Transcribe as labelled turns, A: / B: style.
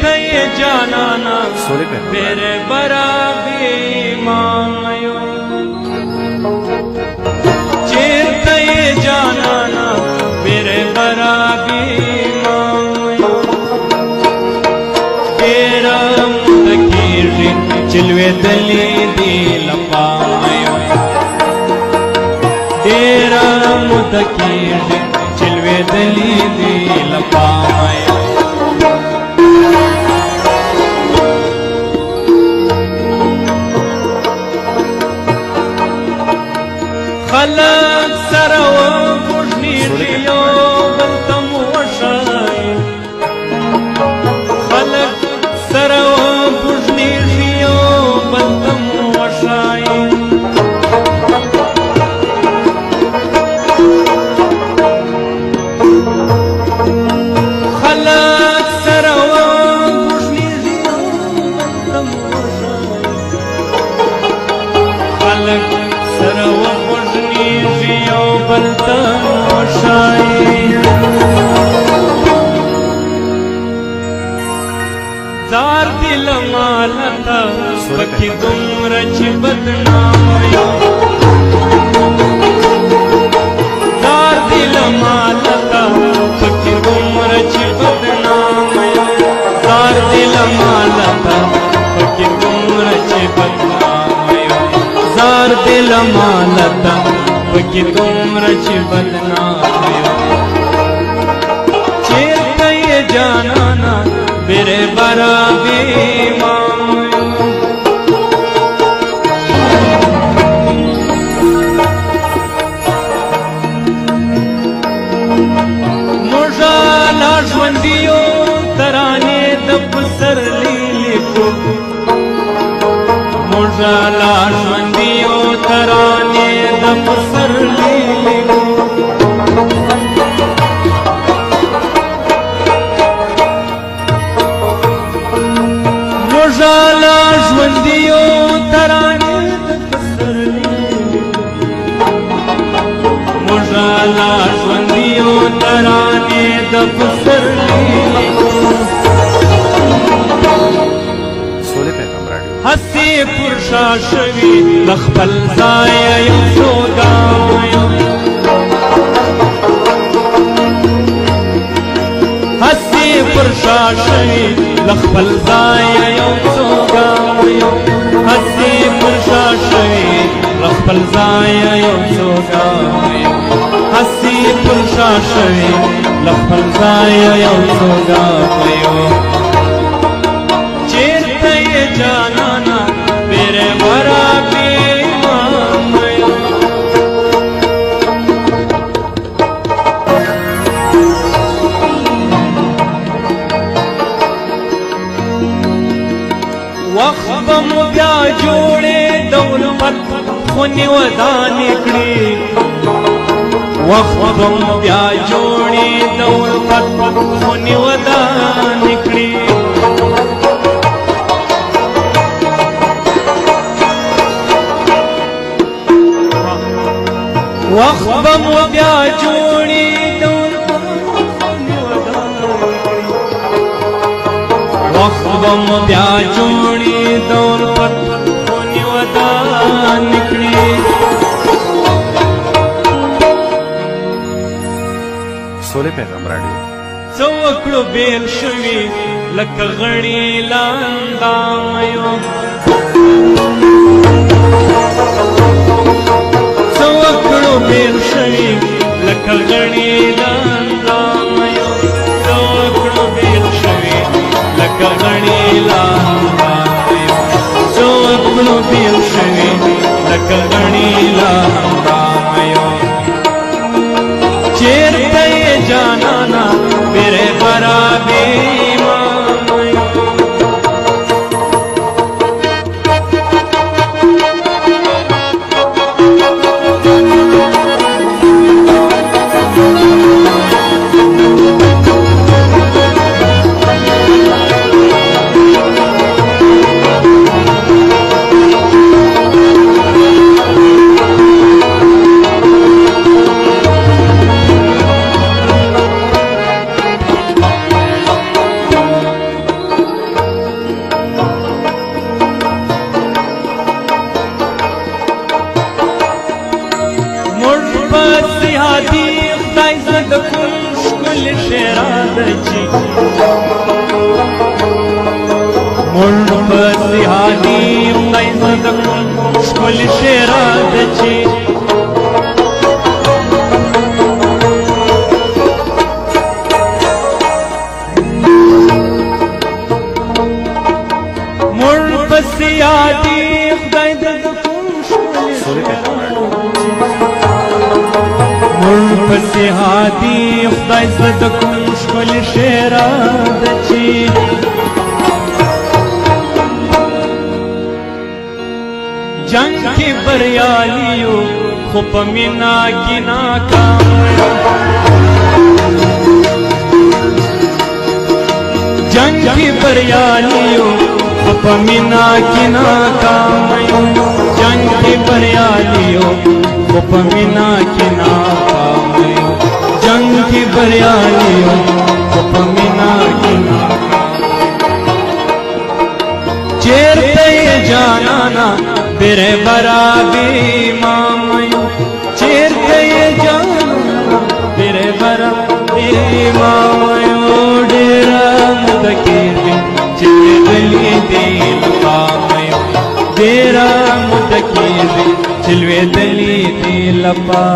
A: چیرته یې جانانا میرے برابر مایو چیرته یې جانانا میرے برابر مایو ډېره موده کېږي چې لوېدلې دي لپا مایو ډېره موده کېږي چې لوېدلې دي لپا مایو خلق سره وږنېږي یو بل ته مو وښایي خلق سره وږنېږي یو بل ته مو وښایي خلق سره وږنېږي یو بل ته مو وښایي خلق سره وږنېږي یو بل ته مو وښایي زار دي له ماله ته پکې دومره چې بدنامه یو زار دي له ماله ته پکې دومره چې بدنامه یو زار دي له ماله ته پکې دومره چې بدنامه یو زار دي له ماله ته پکې دومره چې بدنامه یو چیرته یې جانانا میرے برابر مایو موږه لا ژوندي یو ترانې د پسرلي لیکو موږه لا ژوندي یو ترانې د پسرلي لیکو موږه لا ژوندي یو ترانې د پسرلي موږه لا ژوندي یو ترانې د پسرلي هسې پر شا شوي د خپل ځایه یو سوګایم هسې پر شا شوي د خپل ځایه یو سوګایم هسې پر شا شوي د خپل ځایه یو سوګایم هسې پر شا شوي د خپل ځایه یو سوګایم چیرته یې جانانا میرے برابر مایو وخت به مو بیا جوړې د الفت خونې ودانې کړي وخت به مو بیا جوړې د الفت خونې ودانې کړي وخت به مو بیا جوړې د وخت به مو بیا جوړې د الفت خونې ودانې کړي
B: سولې پیغام راډیو
A: څه وکړو بېل شوي لکه غڼې له اندامو څه وکړو بېل شوي لکه غڼې له اندامو څه وکړو بېل شوي لکه غڼې له اندامو څه وکړو بېل شوي لکه غڼې له اندامو چیرته یې جانانا میرے برابر مایو شیرادچی مړ پسې هادي خدای زدکم ښکلې شیرادچی مړ پسې هادي خدای زدکم
B: सोले पे
A: مړ پسې هادي خدای زدکم ښکلې شیرادچی جنگ کی بریالیو خو په مینا کې ناکام جنگ کی بریالیو خو په مینا کې ناکام جنگ کی بریالیو خو په مینا کې ناکام جنگ کی بریالیو خو په مینا کې ناکام چیرته جانانا بیره برابی مامایو چیرته جانانا بیره برابی مامایو ډیره مدکیر دی چې دلی دی لپامایو ډیره مدکیر دی چې دلی دی لپا